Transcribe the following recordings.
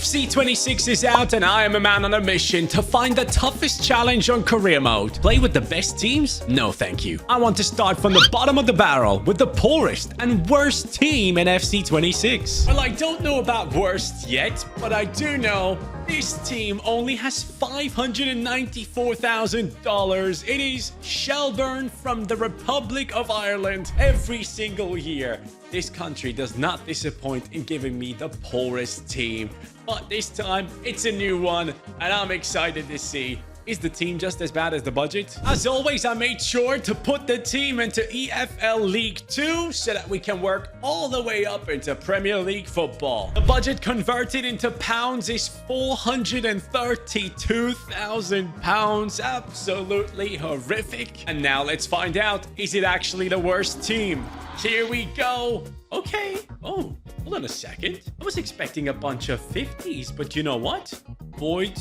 FC26 is out and I am a man on a mission to find the toughest challenge on career mode. Play with the best teams? No thank you. I want to start from the bottom of the barrel with the poorest and worst team in FC26. Well, I don't know about worst yet, but I do know this team only has $594,000. It is Shelburne from the Republic of Ireland every single year. This country does not disappoint in giving me the poorest team. But this time, it's a new one, and I'm excited to see. Is the team just as bad as the budget? As always, I made sure to put the team into EFL League 2 so that we can work all the way up into Premier League football. The budget converted into pounds is £432,000. Absolutely horrific. And now let's find out, is it actually the worst team? Here we go. Okay. Oh, hold on a second. I was expecting a bunch of 50s, but you know what? Boyd,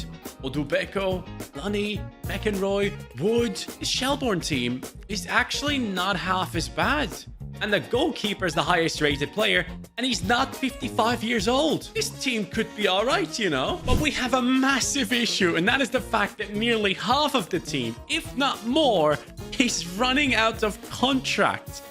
Odubeko, Lunny, McEnroy, Wood. The Shelbourne team is actually not half as bad. And the goalkeeper is the highest rated player, and he's not 55 years old. This team could be all right, you know. But we have a massive issue, and that is the fact that nearly half of the team, if not more, is running out of contracts.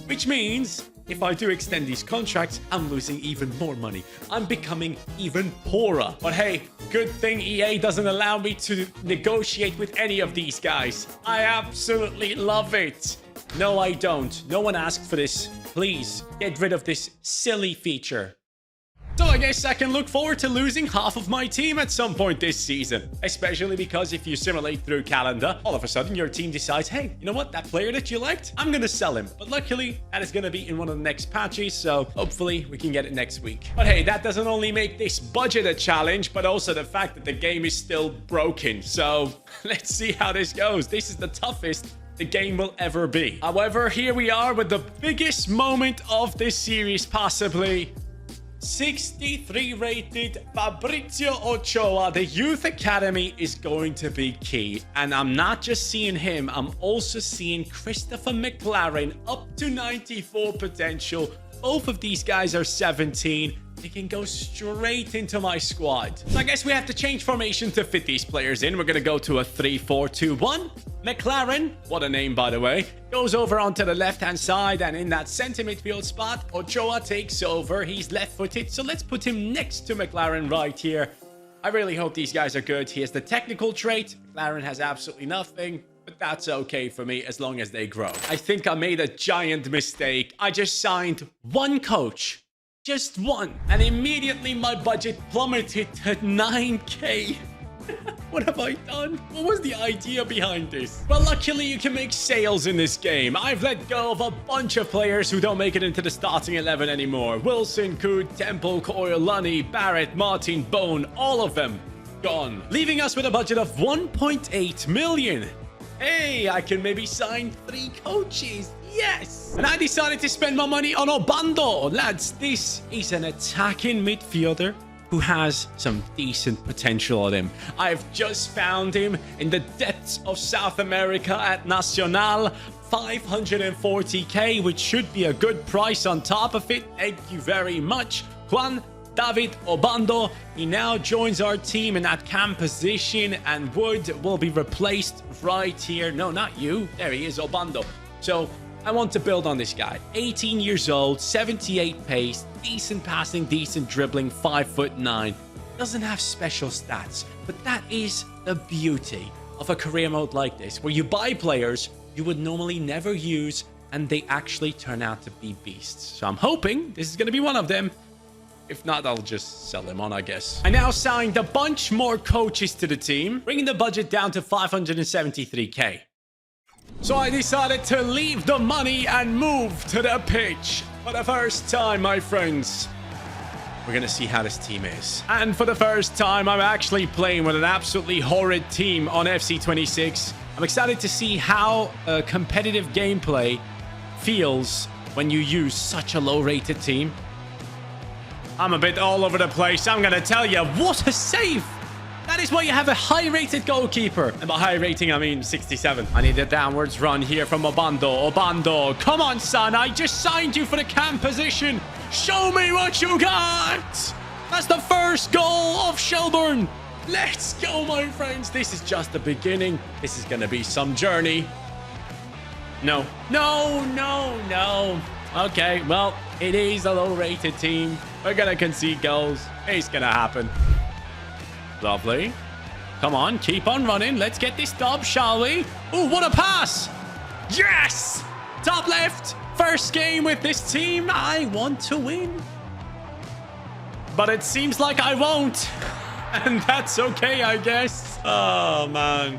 Which means if I do extend these contracts, I'm losing even more money. I'm becoming even poorer. But hey, good thing EA doesn't allow me to negotiate with any of these guys. I absolutely love it. No, I don't. No one asked for this. Please get rid of this silly feature. So I guess I can look forward to losing half of my team at some point this season. Especially because if you simulate through calendar, all of a sudden your team decides, hey, you know what? That player that you liked, I'm going to sell him. But luckily, that is going to be in one of the next patches. So hopefully we can get it next week. But hey, that doesn't only make this budget a challenge, but also the fact that the game is still broken. So let's see how this goes. This is the toughest the game will ever be. However, here we are with the biggest moment of this series, possibly. 63 rated Fabrizio Ochoa. The youth academy is going to be key, and I'm not just seeing him, I'm also seeing Christopher McLaren up to 94 potential. Both of these guys are 17. They can go straight into my squad. So I guess we have to change formation to fit these players in. We're going to go to a 3-4-2-1. McLaren, what a name by the way, goes over onto the left-hand side, and in that center midfield spot, Ochoa takes over. He's left-footed, so let's put him next to McLaren right here. I really hope these guys are good. He has the technical trait. McLaren has absolutely nothing, but that's okay for me as long as they grow. I think I made a giant mistake. I just signed one coach. Just one. And immediately my budget plummeted to 9k. What have I done? What was the idea behind this? Well, luckily you can make sales in this game. I've let go of a bunch of players who don't make it into the starting 11 anymore. Wilson, Coote, Temple, Coyle, Lunny, Barrett, Martin, Bone, all of them gone. Leaving us with a budget of 1.8 million. Hey, I can maybe sign 3 coaches. Yes! And I decided to spend my money on Obando. Lads, this is an attacking midfielder who has some decent potential on him. I've just found him in the depths of South America at Nacional. 540k, which should be a good price on top of it. Thank you very much, Juan David Obando. He now joins our team in that cam position, and Wood will be replaced right here. No, not you. There he is, Obando. So I want to build on this guy. 18 years old, 78 pace, decent passing, decent dribbling, 5'9". Doesn't have special stats, but that is the beauty of a career mode like this, where you buy players you would normally never use, and they actually turn out to be beasts. So I'm hoping this is going to be one of them. If not, I'll just sell them on, I guess. I now signed a bunch more coaches to the team, bringing the budget down to 573k. So I decided to leave the money and move to the pitch. For the first time, my friends, we're going to see how this team is. And for the first time, I'm actually playing with an absolutely horrid team on FC26. I'm excited to see how competitive gameplay feels when you use such a low-rated team. I'm a bit all over the place. I'm going to tell you, what a save! That is why you have a high-rated goalkeeper. And by high rating, I mean 67. I need a downwards run here from Obando. Obando, come on, son. I just signed you for the cam position. Show me what you got. That's the first goal Shelburne. Let's go, my friends. This is just the beginning. This is going to be some journey. No. Okay, well, it is a low-rated team. We're going to concede goals. It's going to happen. Lovely. Come on, keep on running. Let's get this dub, shall we? Oh, what a pass. Yes! Top left. First game with this team. I want to win. But it seems like I won't. And that's okay, I guess. Oh, man.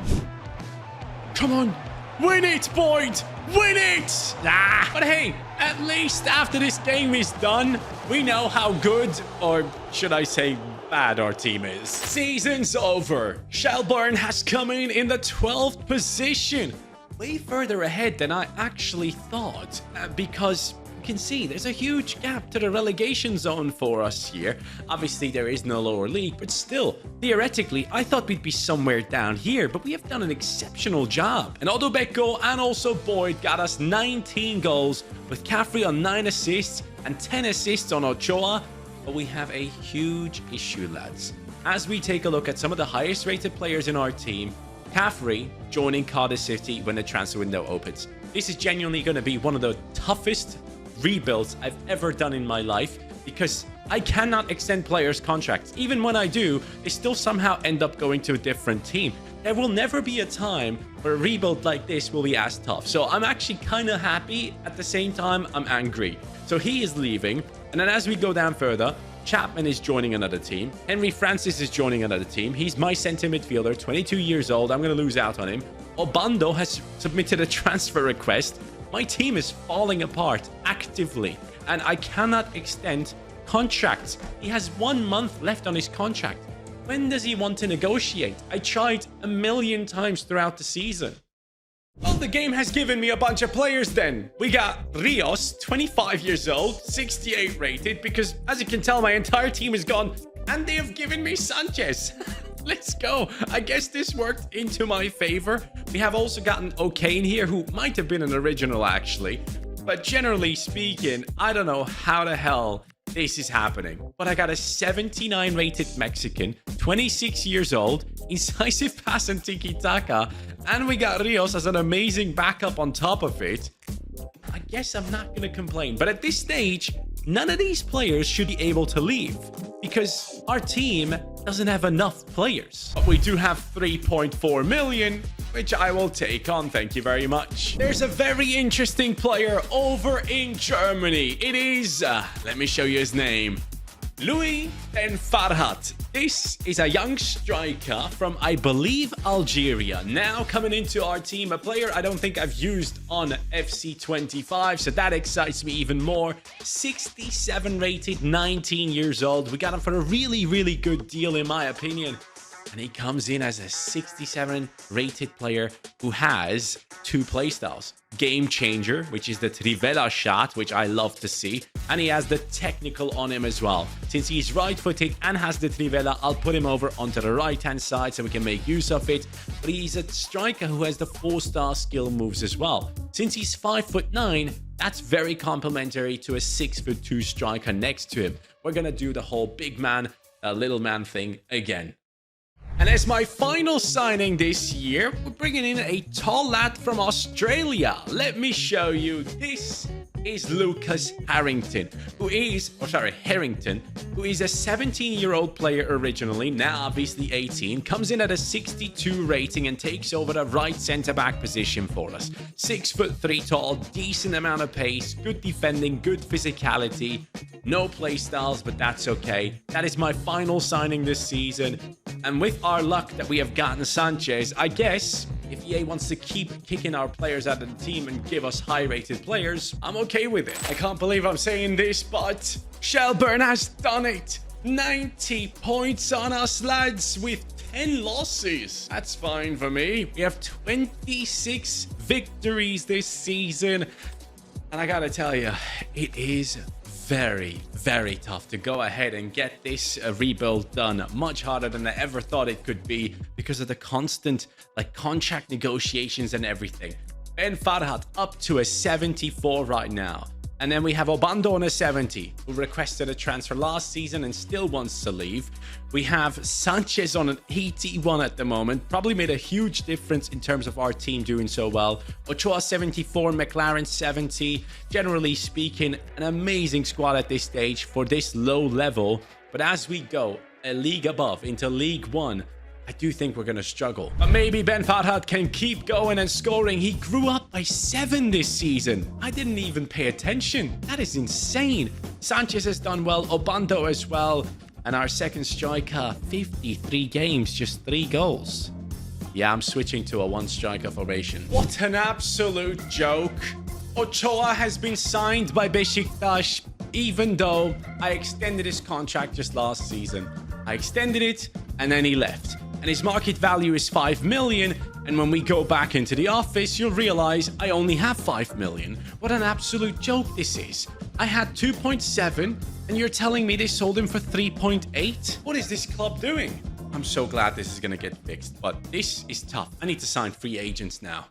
Come on. Win it, Boyd. Win it. But hey, at least after this game is done, we know how good, or should I say bad, our team is. Season's over. Shelburne has come in the 12th position. Way further ahead than I actually thought, because you can see there's a huge gap to the relegation zone for us here. Obviously, there is no lower league, but still, theoretically, I thought we'd be somewhere down here, but we have done an exceptional job. And Odobeko and also Boyd got us 19 goals, with Caffrey on 9 assists and 10 assists on Ochoa. But we have a huge issue, lads. As we take a look at some of the highest rated players in our team, Caffrey joining Cardiff City when the transfer window opens. This is genuinely going to be one of the toughest rebuilds I've ever done in my life, because I cannot extend players' contracts. Even when I do, they still somehow end up going to a different team. There will never be a time where a rebuild like this will be as tough. So I'm actually kind of happy. At the same time, I'm angry. So he is leaving. And then as we go down further, Chapman is joining another team. Henry Francis is joining another team. He's my center midfielder, 22 years old. I'm going to lose out on him. Obando has submitted a transfer request. My team is falling apart actively, and I cannot extend contracts. He has 1 month left on his contract. When does he want to negotiate? I tried a million times throughout the season. Well, the game has given me a bunch of players then. We got Rios, 25 years old, 68 rated, because as you can tell, my entire team is gone, and they have given me Sanchez. Let's go. I guess this worked into my favor. We have also gotten O'Kane here, who might have been an original, actually. But generally speaking, I don't know how the hell this is happening. But I got a 79 rated Mexican, 26 years old, incisive pass and tiki-taka, and we got Rios as an amazing backup on top of it. I guess I'm not going to complain. But at this stage, none of these players should be able to leave, because our team doesn't have enough players. But we do have 3.4 million, which I will take on. Thank you very much. There's a very interesting player over in Germany. It is, let me show you his name. Louis Ben Farhat. This is a young striker from, I believe, Algeria. Now coming into our team, a player I don't think I've used on FC25, so that excites me even more. 67 rated, 19 years old. We got him for a really, really good deal, in my opinion. And he comes in as a 67 rated player who has 2 playstyles. Game Changer, which is the Trivela shot, which I love to see. And he has the technical on him as well. Since he's right-footed and has the Trivela, I'll put him over onto the right-hand side so we can make use of it. But he's a striker who has the 4-star skill moves as well. Since he's 5'9", that's very complimentary to a 6'2" striker next to him. We're going to do the whole big man, little man thing again. And as my final signing this year, we're bringing in a tall lad from Australia. Let me show you. This is Lucas Harrington, who is a 17-year-old player originally, now obviously 18, comes in at a 62 rating and takes over the right centre-back position for us. 6'3" tall, decent amount of pace, good defending, good physicality, no play styles, but that's okay. That is my final signing this season. And with our luck that we have gotten Sanchez, I guess if EA wants to keep kicking our players out of the team and give us high-rated players, I'm okay with it. I can't believe I'm saying this, but Shelburne has done it. 90 points on us, lads, with 10 losses. That's fine for me. We have 26 victories this season. And I gotta tell you, it is very, very tough to go ahead and get this rebuild done. Much harder than I ever thought it could be because of the constant contract negotiations and everything. Ben Farhat up to a 74 right now. And then we have Obando on a 70, who requested a transfer last season and still wants to leave. We have Sanchez on an 81 at the moment. Probably made a huge difference in terms of our team doing so well. Ochoa 74, McLaren 70. Generally speaking, an amazing squad at this stage for this low level. But as we go a league above into League One, I do think we're going to struggle. But maybe Ben Farhat can keep going and scoring. He grew up by 7 this season. I didn't even pay attention. That is insane. Sanchez has done well. Obando as well. And our second striker, 53 games, just 3 goals. Yeah, I'm switching to a 1-striker formation. What an absolute joke. Ochoa has been signed by Besiktas, even though I extended his contract just last season. I extended it, and then he left. And his market value is 5 million. And when we go back into the office, you'll realize I only have 5 million. What an absolute joke this is. I had 2.7, and you're telling me they sold him for 3.8? What is this club doing? I'm so glad this is going to get fixed, but this is tough. I need to sign free agents now.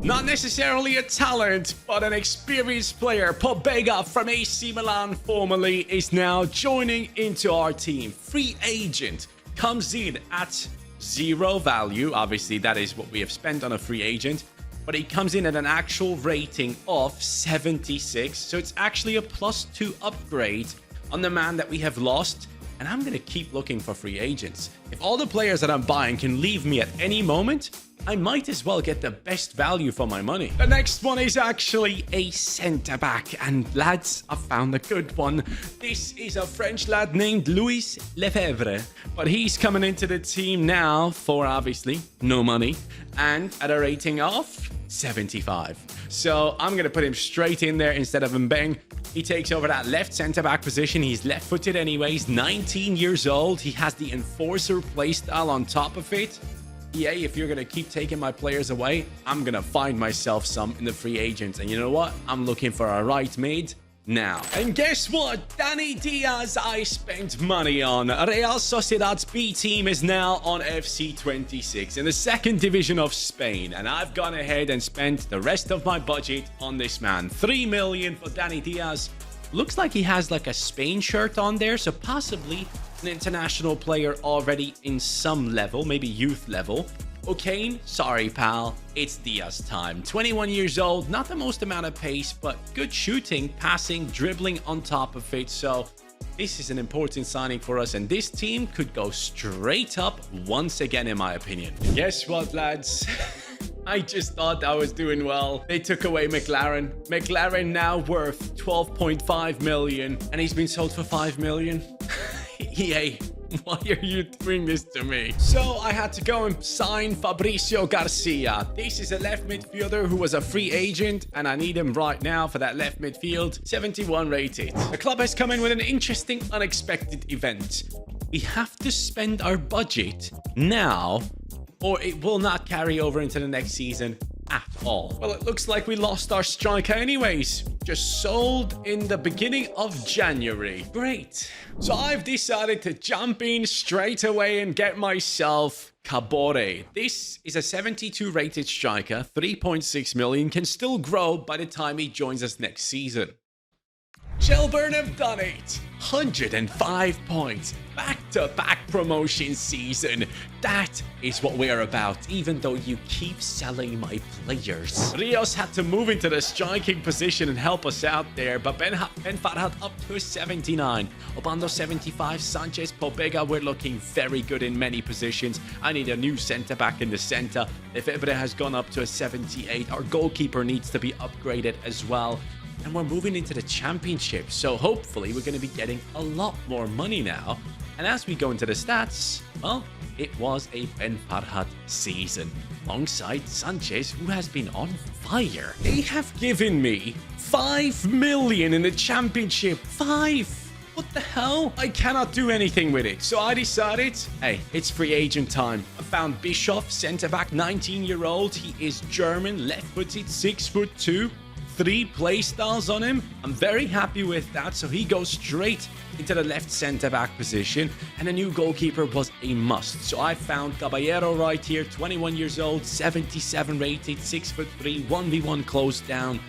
Not necessarily a talent, but an experienced player. Pobega from AC Milan formerly is now joining into our team. Free agent. Comes in at 0 value. Obviously, that is what we have spent on a free agent. But he comes in at an actual rating of 76. So it's actually a +2 upgrade on the man that we have lost. And I'm going to keep looking for free agents. If all the players that I'm buying can leave me at any moment, I might as well get the best value for my money. The next one is actually a centre-back. And lads, I found a good one. This is a French lad named Louis Lefebvre. But he's coming into the team now for, obviously, no money. And at a rating of 75. So I'm going to put him straight in there instead of Mbeng. He takes over that left centre-back position. He's left-footed anyways, 19 years old. He has the enforcer playstyle on top of it. Yeah, if you're going to keep taking my players away, I'm going to find myself some in the free agents. And you know what? I'm looking for a right mid now. And guess what? Dani Diaz I spent money on. Real Sociedad's B team is now on FC 26 in the 2nd division of Spain. And I've gone ahead and spent the rest of my budget on this man. 3 million for Dani Diaz. Looks like he has like a Spain shirt on there, so possibly an international player already in some level, maybe youth level. O'Kane, sorry pal, it's Diaz time. 21 years old, not the most amount of pace, but good shooting, passing, dribbling on top of it. So this is an important signing for us, and this team could go straight up once again, in my opinion. Guess what, lads? I just thought I was doing well. They took away McLaren. McLaren now worth 12.5 million, and he's been sold for 5 million. EA, why are you doing this to me? So I had to go and sign Fabricio Garcia. This is a left midfielder who was a free agent, and I need him right now for that left midfield. 71 rated. The club has come in with an interesting, unexpected event. We have to spend our budget now, or it will not carry over into the next season at all. Well, it looks like we lost our striker anyways. Just sold in the beginning of January. Great. So I've decided to jump in straight away and get myself Cabore. This is a 72 rated striker, 3.6 million, can still grow by the time he joins us next season. Shelburne have done it. 105 points. Back-to-back promotion season. That is what we're about, even though you keep selling my players. Rios had to move into the striking position and help us out there, but Ben Farhat up to a 79. Obando 75, Sanchez, Pobega, we're looking very good in many positions. I need a new centre-back in the centre. Lefebvre has gone up to a 78. Our goalkeeper needs to be upgraded as well. And we're moving into the championship, so hopefully we're going to be getting a lot more money now. And as we go into the stats, well, it was a Ben Farhat season alongside Sanchez, who has been on fire. They have given me 5 million in the championship. 5! What the hell? I cannot do anything with it. So I decided, hey, it's free agent time. I found Bischoff, centre-back, 19-year-old. He is German, left-footed, 6'2". 3 play styles on him. I'm very happy with that. So he goes straight into the left centre-back position. And a new goalkeeper was a must. So I found Caballero right here, 21 years old, 77 rated, 6'3", 1v1 close down.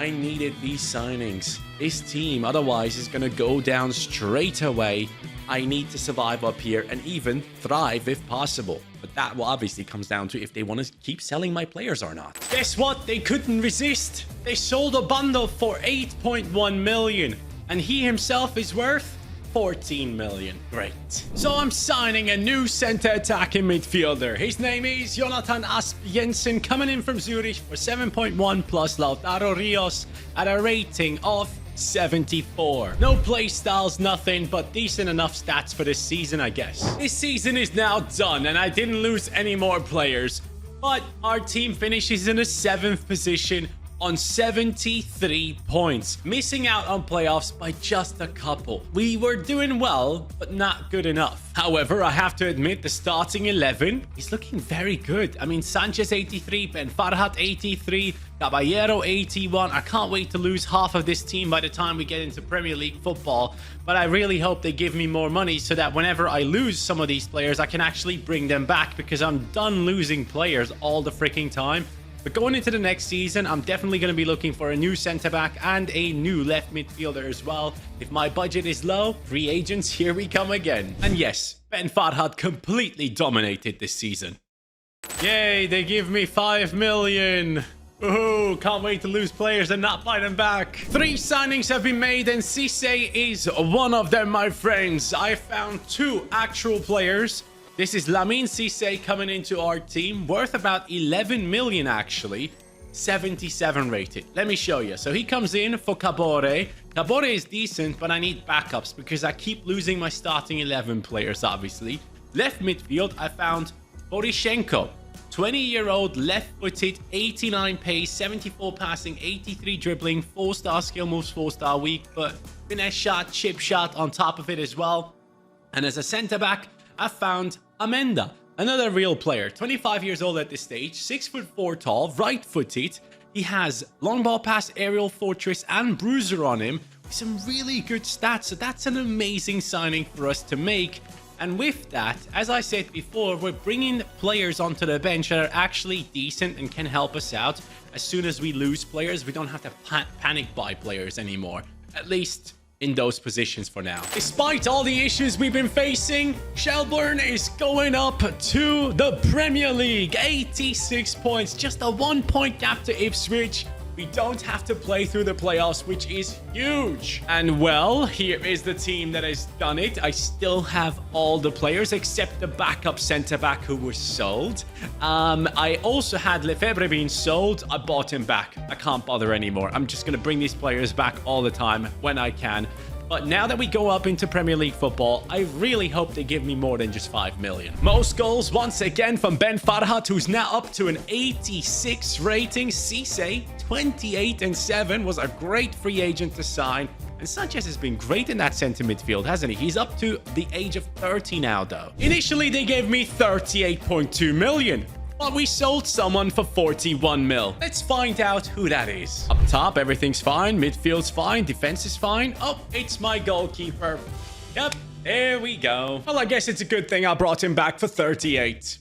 I needed these signings. This team otherwise is going to go down straight away. I need to survive up here and even thrive if possible. But that will obviously comes down to if they want to keep selling my players or not. Guess what? They couldn't resist. They sold a bundle for 8.1 million. And he himself is worth 14 million. Great. So I'm signing a new center attacking midfielder. His name is Jonathan Asp Jensen, coming in from Zurich for 7.1 plus Lautaro Rios at a rating of 74. No play styles, nothing, but decent enough stats for this season, I guess. This season is now done, and I didn't lose any more players, but our team finishes in the 7th position on 73 points, missing out on playoffs by just a couple. We were doing well, but not good enough. However, I have to admit the starting 11 is looking very good. I mean, Sanchez 83, Ben Farhat 83, Caballero 81. I can't wait to lose half of this team by the time we get into Premier League football, but I really hope they give me more money so that whenever I lose some of these players, I can actually bring them back, because I'm done losing players all the freaking time. But going into the next season, I'm definitely going to be looking for a new centre-back and a new left midfielder as well. If my budget is low, free agents, here we come again. And yes, Ben Farhat completely dominated this season. Yay, they give me 5 million. Ooh, can't wait to lose players and not buy them back. 3 signings have been made and Cisse is one of them, my friends. I found 2 actual players. This is Lamine Cisse coming into our team, worth about 11 million actually, 77 rated. Let me show you. So he comes in for Cabore. Cabore is decent, but I need backups because I keep losing my starting 11 players, obviously. Left midfield, I found Borishenko, 20-year-old, left-footed, 89 pace, 74 passing, 83 dribbling, 4-star skill moves, 4-star weak, but finesse shot, chip shot on top of it as well. And as a centre-back, I found Amenda, another real player, 25 years old at this stage, 6'4" tall, right-footed. He has long ball pass, aerial fortress, and bruiser on him with some really good stats. So that's an amazing signing for us to make. And with that, as I said before, we're bringing players onto the bench that are actually decent and can help us out. As soon as we lose players, we don't have to panic buy players anymore. At least in those positions for now. Despite all the issues we've been facing, Shelbourne is going up to the Premier League. 86 points, just a 1-point gap to Ipswich. We don't have to play through the playoffs, which is huge. And well, here is the team that has done it. I still have all the players except the backup centre-back who was sold. I also had Lefebvre being sold. I bought him back. I can't bother anymore. I'm just going to bring these players back all the time when I can. But now that we go up into Premier League football, I really hope they give me more than just 5 million. Most goals once again from Ben Farhat, who's now up to an 86 rating. Cisse, 28-7, was a great free agent to sign. And Sanchez has been great in that centre midfield, hasn't he? He's up to the age of 30 now, though. Initially, they gave me 38.2 million. But we sold someone for 41 mil. Let's find out who that is. Up top, everything's fine. Midfield's fine. Defense is fine. Oh, it's my goalkeeper. Yep, there we go. Well, I guess it's a good thing I brought him back for 38.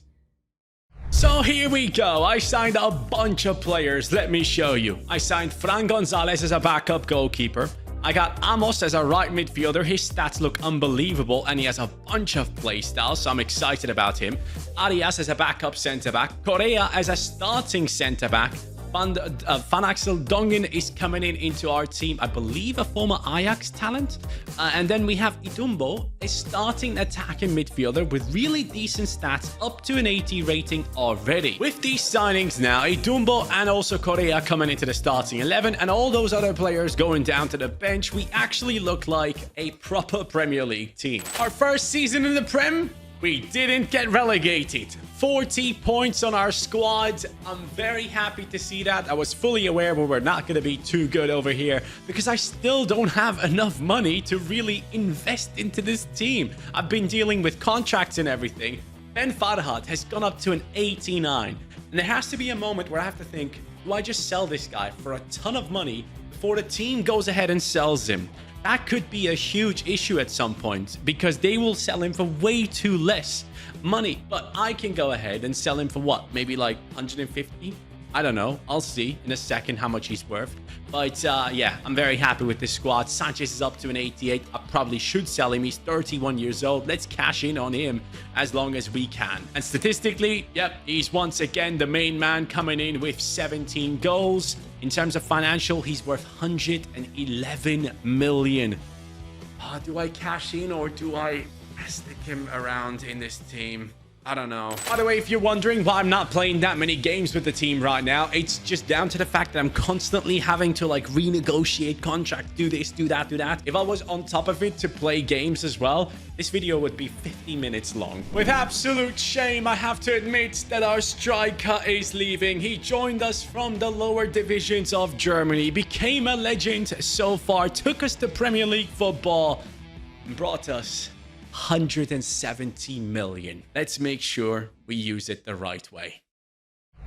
So here we go. I signed a bunch of players. Let me show you. I signed Fran Gonzalez as a backup goalkeeper. I got Amos as a right midfielder. His stats look unbelievable, and he has a bunch of play styles, so I'm excited about him. Arias as a backup centre-back. Correa as a starting centre-back. Van Axel Dongen is coming into our team, I believe a former Ajax talent. And then we have Idumbo, a starting attacking midfielder with really decent stats, up to an 80 rating already. With these signings now, Idumbo and also Correa coming into the starting 11 and all those other players going down to the bench, we actually look like a proper Premier League team. Our first season in the Prem, we didn't get relegated. 40 points on our squad. I'm very happy to see that. I was fully aware we were not going to be too good over here because I still don't have enough money to really invest into this team. I've been dealing with contracts and everything. Ben Farhat has gone up to an 89. And there has to be a moment where I have to think, do I just sell this guy for a ton of money before the team goes ahead and sells him? That could be a huge issue at some point because they will sell him for way too less money. But I can go ahead and sell him for what? Maybe like 150? I don't know. I'll see in a second how much he's worth. But yeah, I'm very happy with this squad. Sanchez is up to an 88. I probably should sell him. He's 31 years old. Let's cash in on him as long as we can. And statistically, yep, he's once again the main man, coming in with 17 goals. In terms of financial, he's worth 111 million. Do I cash in or do I stick him around in this team? I don't know. By the way, if you're wondering why I'm not playing that many games with the team right now, it's just down to the fact that I'm constantly having to like renegotiate contract, do this, do that, do that. If I was on top of it to play games as well, this video would be 50 minutes long. With absolute shame, I have to admit that our striker is leaving. He joined us from the lower divisions of Germany, became a legend so far, took us to Premier League football, and brought us 170 million. Let's make sure we use it the right way.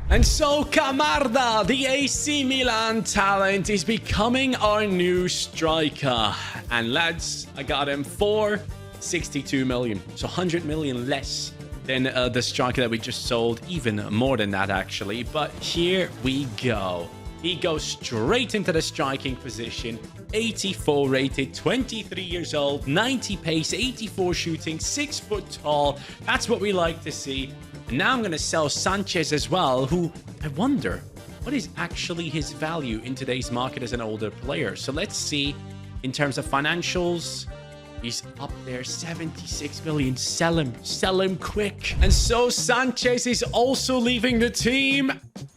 And so Camarda, the AC Milan talent, is becoming our new striker. And lads, I got him for 62 million. So 100 million less than the striker that we just sold. Even more than that, actually. But here we go. He goes straight into the striking position. 84 rated, 23 years old, 90 pace, 84 shooting, 6 foot tall. That's what we like to see. And now I'm going to sell Sanchez as well, who I wonder what is actually his value in today's market as an older player. So let's see in terms of financials. He's up there, 76 million. Sell him quick. And so Sanchez is also leaving the team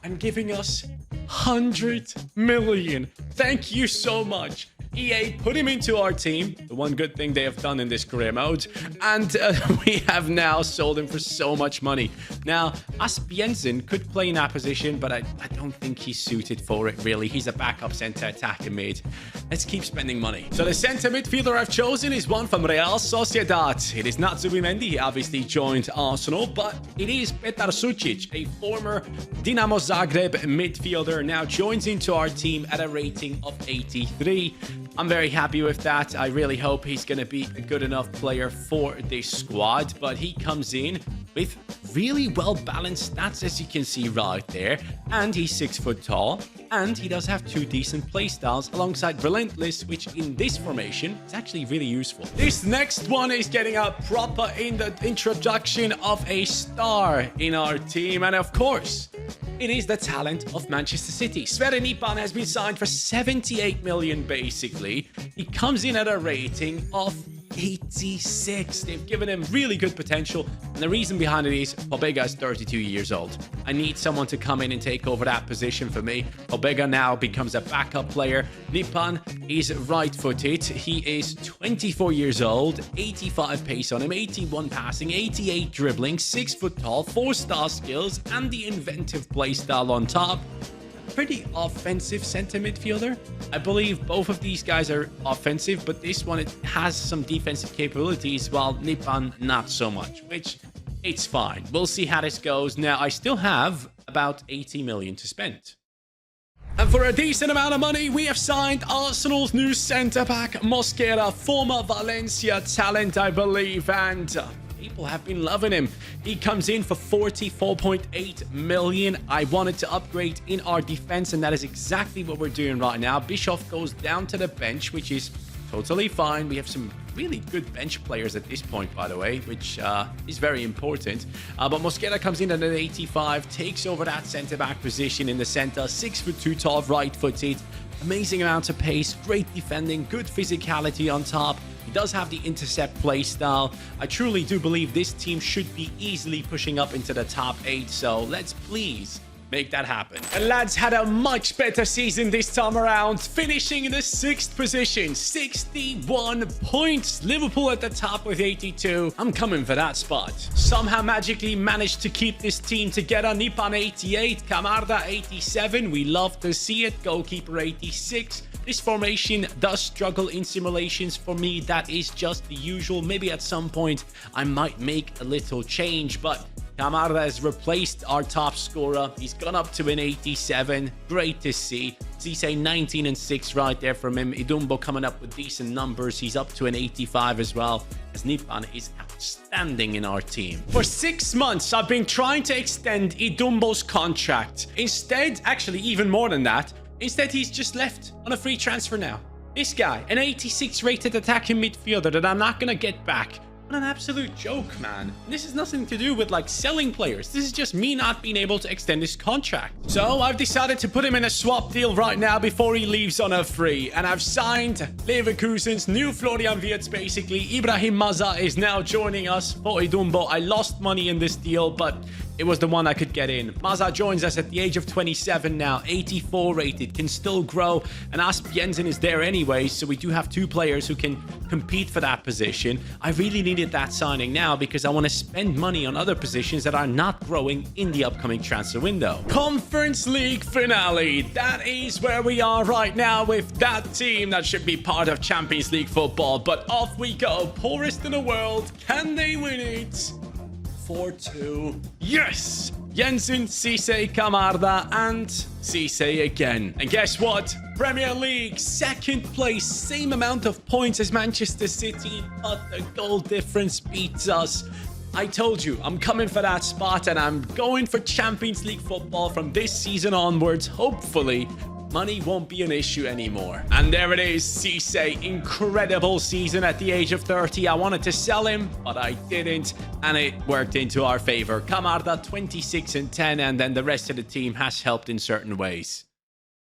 and giving us 100 million. Thank you so much. EA put him into our team. The one good thing they have done in this career mode. And we have now sold him for so much money. Now, Aspiensen could play in that position, but I don't think he's suited for it, really. He's a backup center attacker mid. Let's keep spending money. So the center midfielder I've chosen is one from Real Sociedad. It is not Zubimendi. He obviously joined Arsenal, but it is Petar Sucic, a former Dinamo Zagreb midfielder, now joins into our team at a rating of 83. I'm very happy with that. I really hope he's going to be a good enough player for this squad. But he comes in with really well-balanced stats, as you can see right there. And he's 6 foot tall. And he does have 2 decent playstyles alongside Relentless, which in this formation is actually really useful. This next one is getting a proper introduction of a star in our team. And of course, it is the talent of Manchester City. Sverre Nipan has been signed for 78 million, basically. He comes in at a rating of 86. They've given him really good potential. And the reason behind it is Pobega is 32 years old. I need someone to come in and take over that position for me. Pobega now becomes a backup player. Nipan is right-footed. He is 24 years old, 85 pace on him, 81 passing, 88 dribbling, 6 foot tall, 4-star skills, and the inventive play style on top. Pretty offensive center midfielder. I believe both of these guys are offensive, but this one, it has some defensive capabilities, while Nipan not so much, which it's fine. We'll see how this goes. Now, I still have about 80 million to spend. And for a decent amount of money, we have signed Arsenal's new centre-back, Mosquera, former Valencia talent, I believe, and people have been loving him. He comes in for 44.8 million. I wanted to upgrade in our defense, and that is exactly what we're doing right now. Bischoff goes down to the bench, which is totally fine. We have some really good bench players at this point, by the way, which is very important. But Mosquera comes in at an 85, takes over that centre-back position in the centre. 6'2" tall, right-footed. Amazing amounts of pace, great defending, good physicality on top. He does have the intercept play style. I truly do believe this team should be easily pushing up into the top 8. So let's please make that happen. And lads had a much better season this time around, finishing in the 6th position, 61 points. Liverpool at the top with 82. I'm coming for that spot. Somehow magically managed to keep this team together. Nipan 88, Camarda 87. We love to see it. Goalkeeper 86. This formation does struggle in simulations for me. That is just the usual. Maybe at some point I might make a little change, but Camarda has replaced our top scorer. He's gone up to an 87. Great to see. Cisse 19 and 6 right there from him. Idumbo coming up with decent numbers. He's up to an 85 as well, as Nipan is standing in our team. For 6 months, I've been trying to extend Idumbo's contract. Instead, actually even more than that, instead he's just left on a free transfer now. This guy, an 86 rated attacking midfielder that I'm not going to get back. What an absolute joke, man. This has nothing to do with like selling players. This is just me not being able to extend his contract. So I've decided to put him in a swap deal right now before he leaves on a free. And I've signed Leverkusen's new Florian Wirtz, basically. Ibrahim Maza is now joining us for Idumbo. I lost money in this deal, but it was the one I could get in. Maza joins us at the age of 27 now, 84 rated, can still grow. And Asp Jensen is there anyway, so we do have 2 players who can compete for that position. I really needed that signing now because I want to spend money on other positions that are not growing in the upcoming transfer window. Conference League finale. That is where we are right now with that team that should be part of Champions League football. But off we go. Poorest in the world. Can they win it? 4-2. Yes! Jensen, Cisse, Camarda, and Cisse again. And guess what? Premier League, second place, same amount of points as Manchester City, but the goal difference beats us. I told you, I'm coming for that spot, and I'm going for Champions League football from this season onwards, hopefully. Money won't be an issue anymore. And there it is, Cisse. Incredible season at the age of 30. I wanted to sell him, but I didn't, and it worked into our favor. Camarda, 26 and 10, and then the rest of the team has helped in certain ways.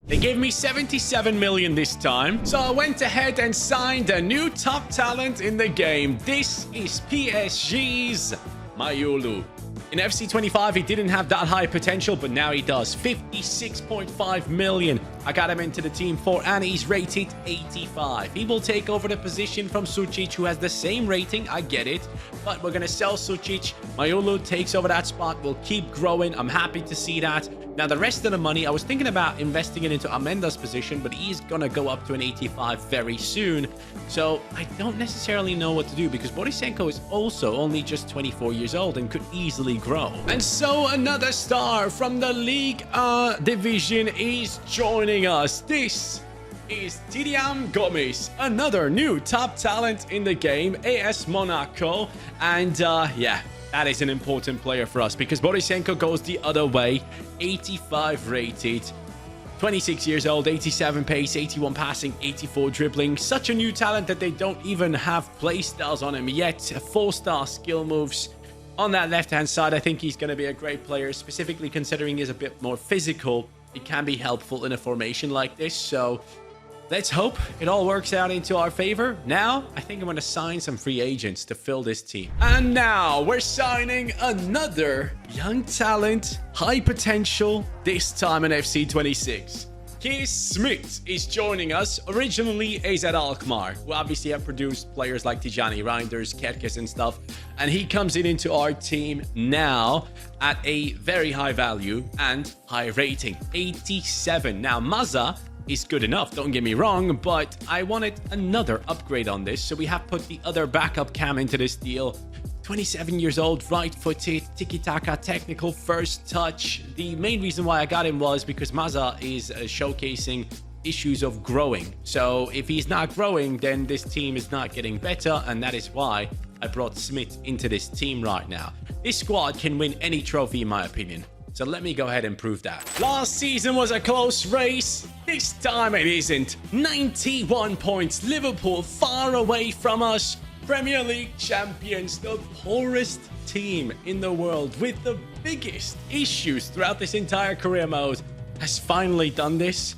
They gave me 77 million this time, so I went ahead and signed a new top talent in the game. This is PSG's Mayulu. In FC 25, he didn't have that high potential, but now he does. 56.5 million. I got him into the team for, and he's rated 85. He will take over the position from Sucic, who has the same rating. I get it, but we're going to sell Sucic. Mayulu takes over that spot. We'll keep growing. I'm happy to see that. Now, the rest of the money, I was thinking about investing it into Amenda's position, but he's going to go up to an 85 very soon. So I don't necessarily know what to do because Borisenko is also only just 24 years old and could easily grow. And so another star from the Ligue 1 division is joining us. This is Tyriam Gomis, another new top talent in the game, AS Monaco. And yeah, that is an important player for us because Borisenko goes the other way. 85 rated, 26 years old, 87 pace, 81 passing, 84 dribbling. Such a new talent that they don't even have play styles on him yet. 4-star skill moves. On that left-hand side, I think he's going to be a great player, specifically considering he's a bit more physical. It can be helpful in a formation like this, so let's hope it all works out into our favor. Now, I think I'm going to sign some free agents to fill this team. And now, we're signing another young talent, high potential, this time in FC 26. Kees Smit is joining us. Originally, he's at Alkmaar, who obviously have produced players like Tijani Reinders, Kerkes and stuff. And he comes into our team now at a very high value and high rating, 87. Now, Maza is good enough, don't get me wrong, but I wanted another upgrade on this, so we have put the other backup cam into this deal. 27 years old, right-footed, tiki-taka, technical, first touch. The main reason why I got him was because Maza is showcasing issues of growing. So if he's not growing, then this team is not getting better, and that is why I brought Smith into this team right now. This squad can win any trophy, in my opinion. So let me go ahead and prove that. Last season was a close race. This time it isn't. 91 points. Liverpool far away from us. Premier League champions, the poorest team in the world with the biggest issues throughout this entire career mode has finally done this.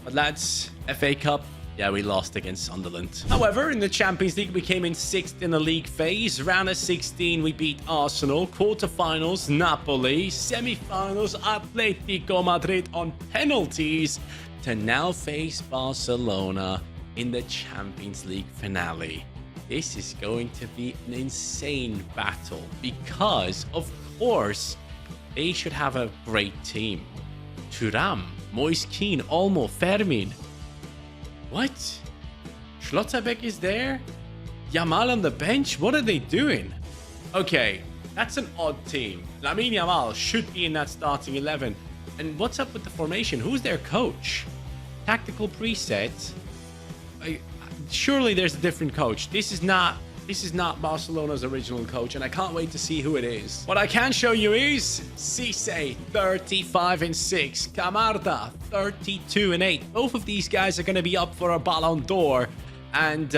But lads, FA Cup, yeah, we lost against Sunderland. However, in the Champions League, we came in 6th in the league phase. Round of 16, we beat Arsenal. Quarterfinals, Napoli. Semi-finals, Atletico Madrid on penalties. To now face Barcelona in the Champions League finale. This is going to be an insane battle because, of course, they should have a great team. Thuram, Moise Kean, Olmo, Fermin. What? Schlotterbeck is there? Yamal on the bench? What are they doing? Okay, that's an odd team. Lamine Yamal should be in that starting 11. And what's up with the formation? Who's their coach? Tactical preset? Surely there's a different coach. This is not this is not Barcelona's original coach, and I can't wait to see who it is. What I can show you is Cisse, 35-6. Camarda, 32-8. Both of these guys are going to be up for a Ballon d'Or. And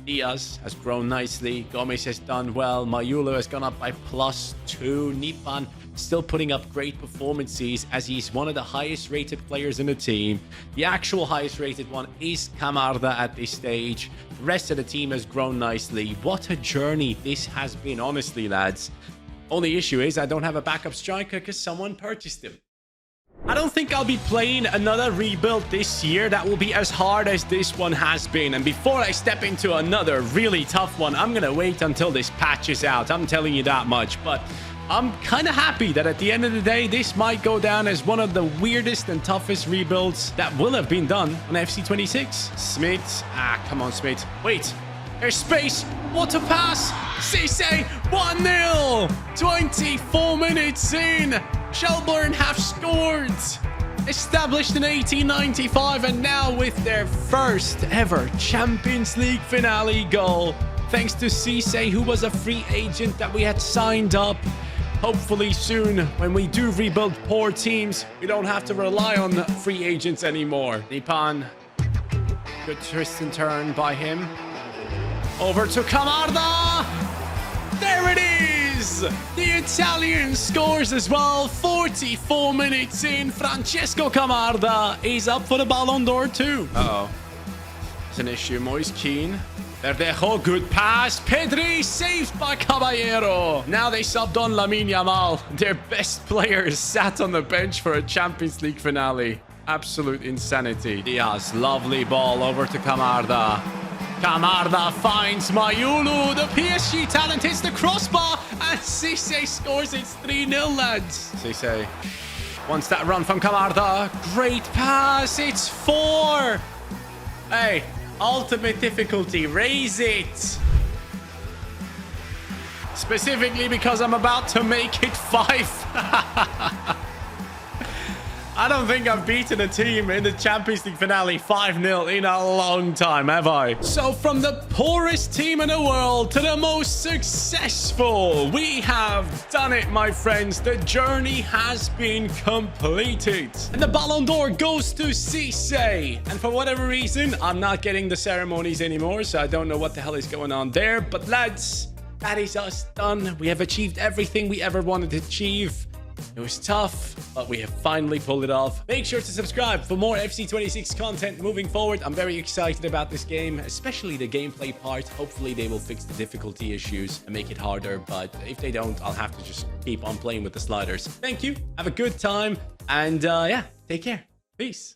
Diaz has grown nicely. Gomez has done well. Mayulu has gone up by +2. Nipan still putting up great performances as he's one of the highest rated players in the team. The actual highest rated one is Camarda at this stage. The rest of the team has grown nicely. What a journey this has been, honestly, lads. Only issue is I don't have a backup striker because someone purchased him. I don't think I'll be playing another rebuild this year that will be as hard as this one has been. And before I step into another really tough one, I'm going to wait until this patch is out. I'm telling you that much. But I'm kind of happy that at the end of the day, this might go down as one of the weirdest and toughest rebuilds that will have been done on FC26. Smith. Come on, Smith. Wait. There's space. What a pass. Cisse, 1-0. 24 minutes in. Shelbourne have scored. Established in 1895 and now with their first ever Champions League finale goal. Thanks to Cisse, who was a free agent that we had signed up. Hopefully soon, when we do rebuild poor teams, we don't have to rely on free agents anymore. Nipan. Good twist and turn by him. Over to Camarda. There it is. The Italian scores as well. 44 minutes in. Francesco Camarda is up for the Ballon d'Or too. Uh-oh. It's an issue. Moise Keane. Verdejo, good pass. Pedri saved by Caballero. Now they subbed on Lamine Yamal. Their best players sat on the bench for a Champions League finale. Absolute insanity. Diaz, lovely ball over to Camarda. Camarda finds Mayulu. The PSG talent hits the crossbar. And Cisse scores. It's 3-0, lads. Cisse wants that run from Camarda. Great pass. It's 4. Hey, ultimate difficulty. Raise it. Specifically because I'm about to make it 5. I don't think I've beaten a team in the Champions League finale 5-0 in a long time, have I? So from the poorest team in the world to the most successful, we have done it, my friends. The journey has been completed. And the Ballon d'Or goes to Cisse. And for whatever reason, I'm not getting the ceremonies anymore, so I don't know what the hell is going on there. But lads, that is us done. We have achieved everything we ever wanted to achieve. It was tough, but we have finally pulled it off. Make sure to subscribe for more FC26 content moving forward. I'm very excited about this game, especially the gameplay part. Hopefully they will fix the difficulty issues and make it harder, but if they don't, I'll have to just keep on playing with the sliders. Thank you. Have a good time, and yeah, take care. Peace.